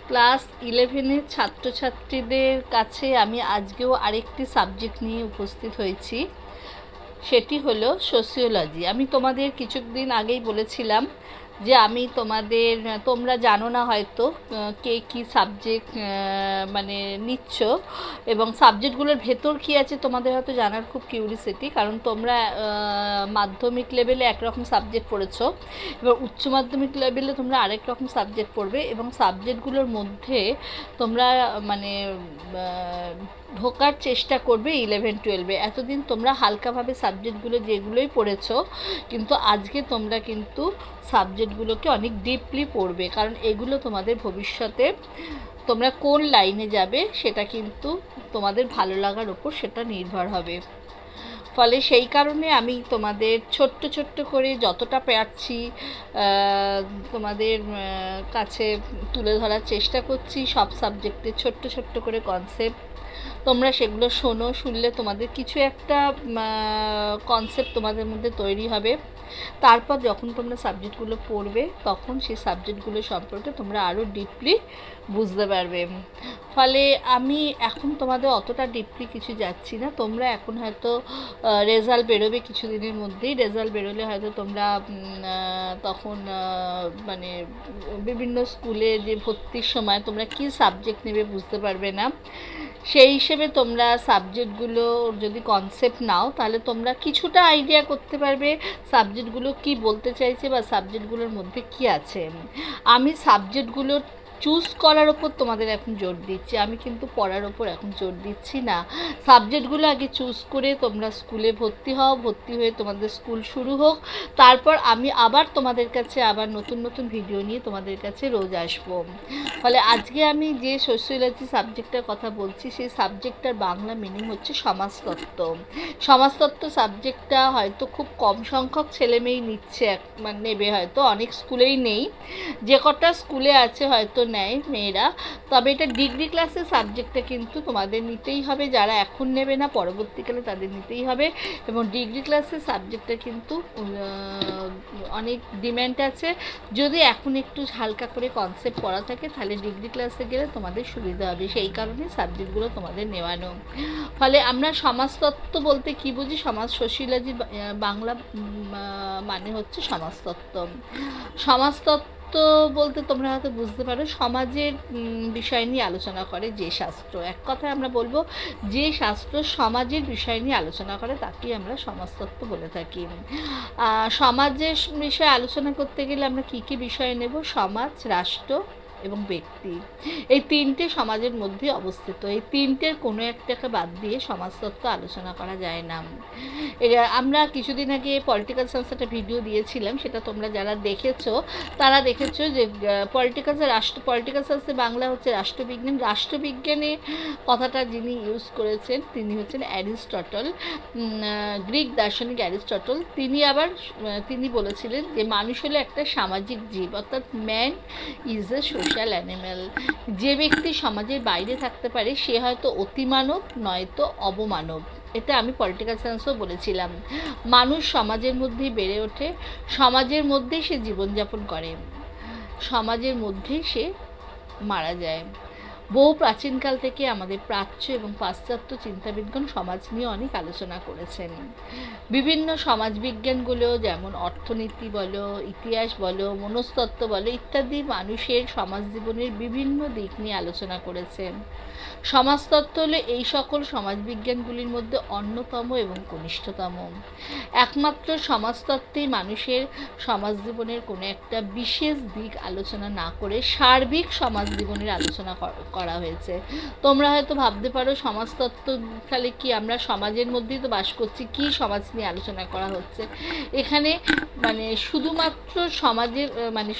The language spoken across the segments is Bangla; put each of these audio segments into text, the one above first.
ক্লাস 11-এর ছাত্রছাত্রীদের কাছে আমি আজকেও আরেকটি সাবজেক্ট নিয়ে উপস্থিত হয়েছি, সেটি হলো সোশিওলজি। আমি তোমাদের কিছুদিন আগেই বলেছিলাম যে আমি তোমরা জানো না হয়তো কে কী সাবজেক্ট মানে নিচ্ছ, এবং সাবজেক্টগুলোর ভেতর কী আছে তোমাদের হয়তো জানার খুব কিউরিসিটি, কারণ তোমরা মাধ্যমিক লেভেলে একরকম সাবজেক্ট পড়েছো, এবার উচ্চ মাধ্যমিক লেভেলে তোমরা আরেক রকম সাবজেক্ট পড়বে, এবং সাবজেক্টগুলোর মধ্যে তোমরা মানে ঢোকার চেষ্টা করবে 11-12-এ। এতদিন তোমরা হালকাভাবে সাবজেক্টগুলো যেগুলোই পড়েছো, কিন্তু আজকে তোমরা কিন্তু সাবজেক্টগুলোকে অনেক ডিপলি পড়বে, কারণ এগুলো তোমাদের ভবিষ্যতে তোমরা কোন লাইনে যাবে সেটা কিন্তু তোমাদের ভালো লাগার ওপর সেটা নির্ভর হবে। ফলে সেই কারণে আমি তোমাদের ছোট্ট ছোট্ট করে যতটা পারছি তোমাদের কাছে তুলে ধরার চেষ্টা করছি। সব সাবজেক্টে ছোট্ট ছোট্ট করে কনসেপ্ট তোমরা সেগুলো শোনো, শুনলে তোমাদের কিছু একটা কনসেপ্ট তোমাদের মধ্যে তৈরি হবে। তারপর যখন তোমরা সাবজেক্টগুলো পড়বে তখন সেই সাবজেক্টগুলো সম্পর্কে তোমরা আরও ডিপলি বুঝতে পারবে। ফলে আমি এখন তোমাদের অতটা ডিপলি কিছু যাচ্ছি না। তোমরা এখন হয়তো রেজাল্ট বেরোবে কিছুদিনের মধ্যেই, রেজাল্ট বেরোলে হয়তো তোমরা তখন মানে বিভিন্ন স্কুলে যে ভর্তির সময় তোমরা কী সাবজেক্ট নেবে বুঝতে পারবে না। সেই হিসেবে তোমরা সাবজেক্টগুলো যদি কনসেপ্ট নাও তাহলে তোমরা কিছুটা আইডিয়া করতে পারবে সাবজেক্টগুলো কি বলতে চাইছে বা সাবজেক্টগুলোর মধ্যে কি আছে। আমি সাবজেক্টগুলো চুজ করার ওপর তোমাদের এখন জোর দিচ্ছি, আমি কিন্তু পড়ার ওপর এখন জোর দিচ্ছি না। সাবজেক্টগুলো আগে চুজ করে তোমরা স্কুলে ভর্তি হও, ভর্তি হয়ে তোমাদের স্কুল শুরু হোক, তারপর আমি আবার তোমাদের কাছে আবার নতুন নতুন ভিডিও নিয়ে তোমাদের কাছে রোজ আসবো। ফলে আজকে আমি যে সোশিওলজি সাবজেক্টটার কথা বলছি সেই সাবজেক্টটার বাংলা মিনিং হচ্ছে সমাজতত্ত্ব। সমাজতত্ত্ব সাবজেক্টটা হয়তো খুব কম সংখ্যক ছেলেমেয়েই নিচ্ছে, মানে নেবে, হয়তো অনেক স্কুলেই নেই, যে কটা স্কুলে আছে হয়তো নেয় মেয়েরা। তবে এটা ডিগ্রি ক্লাসের সাবজেক্টটা কিন্তু তোমাদের নিতেই হবে, যারা এখন নেবে না পরবর্তীকালে তাদের নিতেই হবে। এবং ডিগ্রি ক্লাসের সাবজেক্টটা কিন্তু অনেক ডিম্যান্ড আছে। যদি এখন একটু হালকা করে কনসেপ্ট পড়া থাকে তাহলে ডিগ্রি ক্লাসে গেলে তোমাদের সুবিধা হবে, সেই কারণে সাবজেক্টগুলো তোমাদের নেওয়ানো। ফলে আমরা সমাজতত্ত্ব বলতে কী বুঝি, সোশিওলজি বাংলা মানে হচ্ছে সমাজতত্ত্ব। সমাজতত্ত্ব বলতে তোমরা হয়তো বুঝতে পারো সমাজের বিষয় নিয়ে আলোচনা করে যে শাস্ত্র, এক কথায় আমরা বলবো যে শাস্ত্র সমাজের বিষয় নিয়ে আলোচনা করে তাকেই আমরা সমাজতত্ত্ব বলে থাকি। সমাজের বিষয়ে আলোচনা করতে গেলে আমরা কী কী বিষয় নেব, সমাজ, রাষ্ট্র এবং ব্যক্তি, এই তিনটে সমাজের মধ্যে অবস্থিত। এই তিনটের কোনো একটাকে বাদ দিয়ে সমাজতত্ত্ব আলোচনা করা যায় না। আমরা কিছুদিন আগে পলিটিক্যাল সায়েন্স একটা ভিডিও দিয়েছিলাম, সেটা তোমরা যারা দেখেছো তারা দেখেছো যে পলিটিক্যাল সায়েন্সে বাংলা হচ্ছে রাষ্ট্রবিজ্ঞান। রাষ্ট্রবিজ্ঞানে কথাটা যিনি ইউজ করেছেন তিনি হচ্ছেন অ্যারিস্টটল, গ্রিক দার্শনিক অ্যারিস্টটল। তিনি বলেছিলেন যে মানুষ হলো একটা সামাজিক জীব, অর্থাৎ man is a social animal. যে ব্যক্তি সমাজের বাইরে থাকতে পারে সে হয়তো অতিমানব নয়তো অবমানব। এটা আমি পলিটিক্যাল সায়েন্সও বলেছিলাম। মানুষ সমাজের মধ্যেই বেড়ে ওঠে, সমাজের মধ্যেই সে জীবনযাপন করে, সমাজের মধ্যেই সে মারা যায়। বহু প্রাচীনকাল থেকে আমাদের প্রাচ্য এবং পাশ্চাত্য চিন্তাবিদগণ সমাজ নিয়ে অনেক আলোচনা করেছেন। বিভিন্ন সমাজবিজ্ঞানগুলো যেমন অর্থনীতি বলো, ইতিহাস বলো, মনস্তত্ত্ব বলো ইত্যাদি মানুষের সমাজ জীবনের বিভিন্ন দিক নিয়ে আলোচনা করেছেন। সমাজতত্ত্ব হলো এই সকল সমাজবিজ্ঞানগুলির মধ্যে অন্যতম এবং কনিষ্ঠতম। একমাত্র সমাজতত্ত্বেই মানুষের সমাজ জীবনের কোনো একটা বিশেষ দিক আলোচনা না করে সার্বিক সমাজ জীবনের আলোচনা করা হয়েছে। তোমরা হয়তো ভাবতে পারো সমাজতত্ত্ব তাহলে কি আমরা সমাজের মধ্যেই তো বাস করছি, কি সমাজ নিয়ে আলোচনা করা হচ্ছে? এখানে মানে শুধুমাত্র সমাজের মানে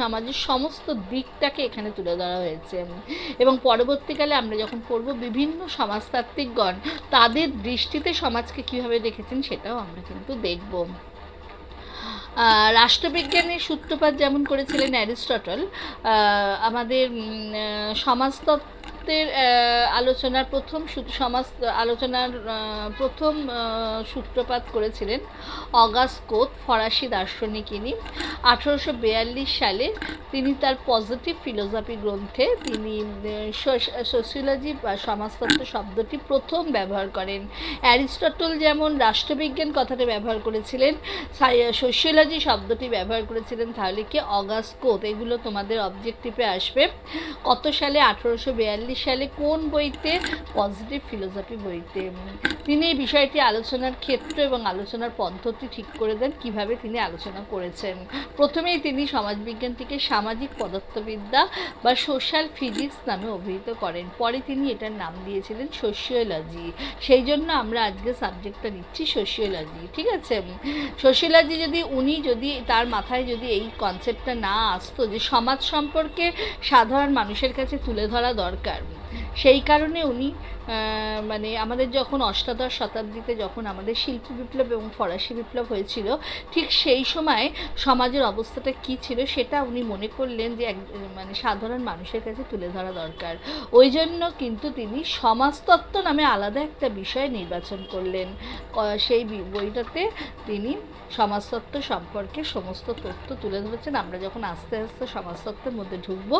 সমাজের সমস্ত দিকটাকে এখানে তুলে ধরা হয়েছে। এবং পরবর্তীকালে আমরা যখন পড়ব বিভিন্ন সমাজতাত্ত্বিকগণ তাদের দৃষ্টিতে সমাজকে কীভাবে দেখেছেন সেটাও আমরা কিন্তু দেখব। রাষ্ট্রবিজ্ঞানের সূত্রপাত যেমন করেছিলেন অ্যারিস্টটল, আমাদের সমাজতত্ত্বের আলোচনার প্রথম সমাজ আলোচনার প্রথম সূত্রপাত করেছিলেন অগাস্ট কোত, ফরাসি দার্শনিক। ইনি 1842 সালে তিনি তার পজিটিভ ফিলোসফি গ্রন্থে তিনি সোশিওলজি বা সমাজতত্ত্ব শব্দটি প্রথম ব্যবহার করেন। অ্যারিস্টটল যেমন রাষ্ট্রবিজ্ঞান কথাটা ব্যবহার করেছিলেন, সোশিওলজি শব্দটি ব্যবহার করেছিলেন, তাহলে কি অগাস্ট কোত। এগুলো তোমাদের অবজেক্টিভে আসবে। কত সালে? 1842 সালে। কোন বইতে? পজিটিভ ফিলোসফি বইতে। তিনি এই বিষয়টি আলোচনার ক্ষেত্র এবং আলোচনার পদ্ধতি ঠিক করে দেন, কিভাবে তিনি আলোচনা করেছেন। প্রথমেই তিনি সমাজবিজ্ঞানটিকে সামাজিক পদার্থবিদ্যা বা সোশ্যাল ফিজিক্স নামে অভিহিত করেন। পরে তিনি এটার নাম দিয়েছিলেন সোশিওলজি। সেই জন্য আমরা আজকে সাবজেক্টটা নিচ্ছি সোশিওলজি, ঠিক আছে। সোশিওলজি যদি তার মাথায় যদি এই কনসেপ্টটা না আসতো যে সমাজ সম্পর্কে সাধারণ মানুষের কাছে তুলে ধরা দরকার, সেই কারণে উনি মানে আমাদের যখন অষ্টাদশ শতাব্দীতে যখন আমাদের শিল্প বিপ্লব এবং ফরাসি বিপ্লব হয়েছিল, ঠিক সেই সময় সমাজের অবস্থাটা কী ছিল সেটা উনি মনে করলেন যে মানে সাধারণ মানুষের কাছে তুলে ধরা দরকার। ওই জন্য কিন্তু তিনি সমাজতত্ত্ব নামে আলাদা একটা বিষয় নির্বাচন করলেন। সেই বইটাতে তিনি সমাজতত্ত্ব সম্পর্কে সমস্ত তথ্য তুলে ধরেছেন। আমরা যখন আস্তে আস্তে সমাজতত্ত্বের মধ্যে ঢুকব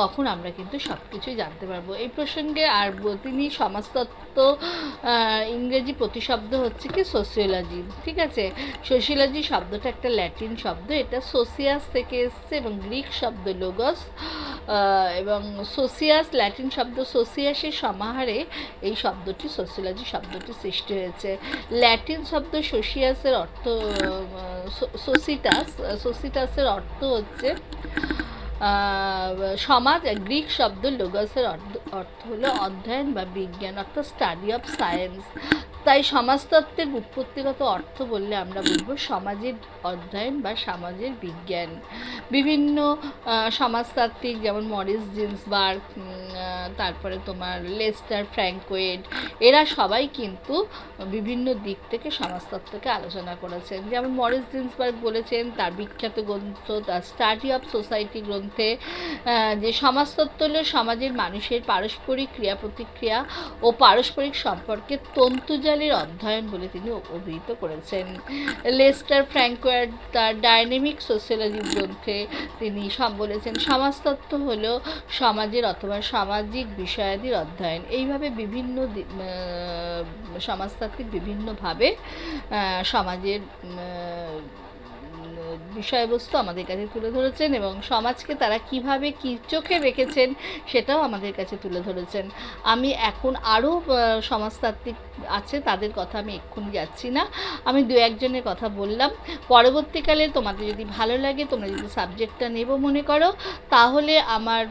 তখন আমরা কিন্তু সব কিছুই জানতে পারবো এই প্রসঙ্গে। আর তিনি সমাজতত্ত্ব ইংরেজি প্রতিশব্দ হচ্ছে কি সোশিওলজি, ঠিক আছে। সোশিওলজি শব্দটা একটা ল্যাটিন শব্দ, এটা সোসিয়াস থেকে এসছে এবং গ্রিক শব্দ লোগস এবং সোসিয়াস ল্যাটিন শব্দ সোসিয়াসের সমাহারে এই শব্দটি সোশিওলজি শব্দটি সৃষ্টি হয়েছে। ল্যাটিন শব্দ সোসিয়াসের অর্থ সোসিটাসের অর্থ হচ্ছে সমাজ। গ্রিক শব্দ লোগসের অর্থ হলো অধ্যয়ন বা বিজ্ঞান, অর্থাৎ স্টাডি অফ সায়েন্স। তাই সমাজতত্ত্বের উৎপত্তিগত অর্থ বললে আমরা বলবো সমাজের অধ্যয়ন বা সমাজের বিজ্ঞান। বিভিন্ন সমাজতাত্ত্বিক যেমন মরিস জিন্সবার্গ, তারপরে তোমার লেস্টার ফ্র্যাঙ্কওয়েড, এরা সবাই কিন্তু বিভিন্ন দিক থেকে সমাজতত্ত্বকে আলোচনা করেছেন। যেমন মরিস জিন্সবার্গ বলেছেন তার বিখ্যাত গ্রন্থ দ্য স্টাডি অফ সোসাইটি গ্রন্থে যে সমাজতত্ত্ব হল সমাজের মানুষের পারস্পরিক ক্রিয়া প্রতিক্রিয়া ও পারস্পরিক সম্পর্কে তন্তুজালের অধ্যয়ন বলে তিনি অভিহিত করেছেন। লেস্টার ফ্র্যাঙ্কওয়েড তার ডাইনামিক সোশিওলজি গ্রন্থে তিনি বলেছেন সমাজতত্ত্ব হল সমাজের অথবা সামাজিক বিষয়াদির অধ্যয়ন। এইভাবে বিভিন্ন সমাজতাত্ত্বিক বিভিন্নভাবে সমাজের বিষয়বস্তু আমাদের কাছে তুলে ধরেছেন এবং সমাজকে তারা কিভাবে কী চোখে রেখেছেন সেটাও আমাদের কাছে তুলে ধরেছেন। আমি এখন আরও সমাজতাত্ত্বিক আছে, তাদের কথা আমি এক্ষুনি যাচ্ছি না, আমি দু একজনের কথা বললাম। পরবর্তীকালে তোমাদের যদি ভালো লাগে, তোমরা যদি সাবজেক্টটা নেব মনে করো, তাহলে আমার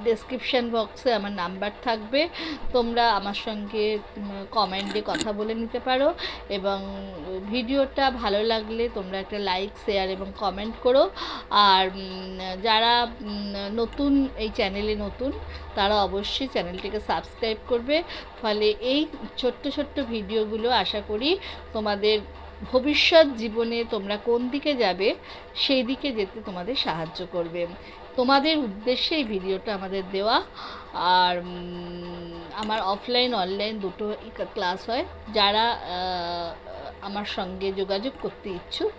ডেসক্রিপশান বক্সে আমার নাম্বার থাকবে, তোমরা আমার সঙ্গে কমেন্টে কথা বলে নিতে পারো এবং ভিডিওটা ভালো লাগলে তোমরা একটা লাইক, শেয়ার এবং কমেন্ট করো। আর যারা নতুন এই চ্যানেলে নতুন, তারা অবশ্যই চ্যানেলটিকে সাবস্ক্রাইব করবে। ফলে এই ছোট্ট ছোট্ট ভিডিওগুলো আশা করি তোমাদের ভবিষ্যৎ জীবনে তোমরা কোন দিকে যাবে সেই দিকে যেতে তোমাদের সাহায্য করবে। তোমাদের উদ্দেশ্যে এই ভিডিওটা আমাদের দেওয়া। আর আমার অফলাইন অনলাইন দুটো ক্লাস হয়। যারা আমার সঙ্গে যোগাযোগ করতে ইচ্ছুক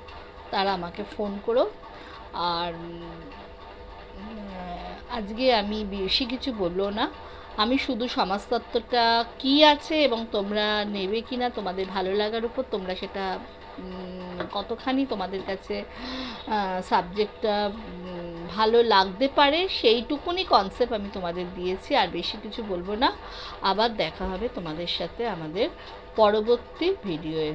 তারা আমাকে ফোন করো। আর আজকে আমি বেশি কিছু বলবো না, আমি শুধু সমাজতত্ত্বটা কী আছে এবং তোমরা নেবে কি না তোমাদের ভালো লাগার উপর, তোমরা সেটা কতখানি তোমাদের কাছে সাবজেক্টটা ভালো লাগতে পারে সেইটুকুনি কনসেপ্ট আমি তোমাদের দিয়েছি, আর বেশি কিছু বলবো না। আবার দেখা হবে তোমাদের সাথে আমাদের পরবর্তী ভিডিওয়ে।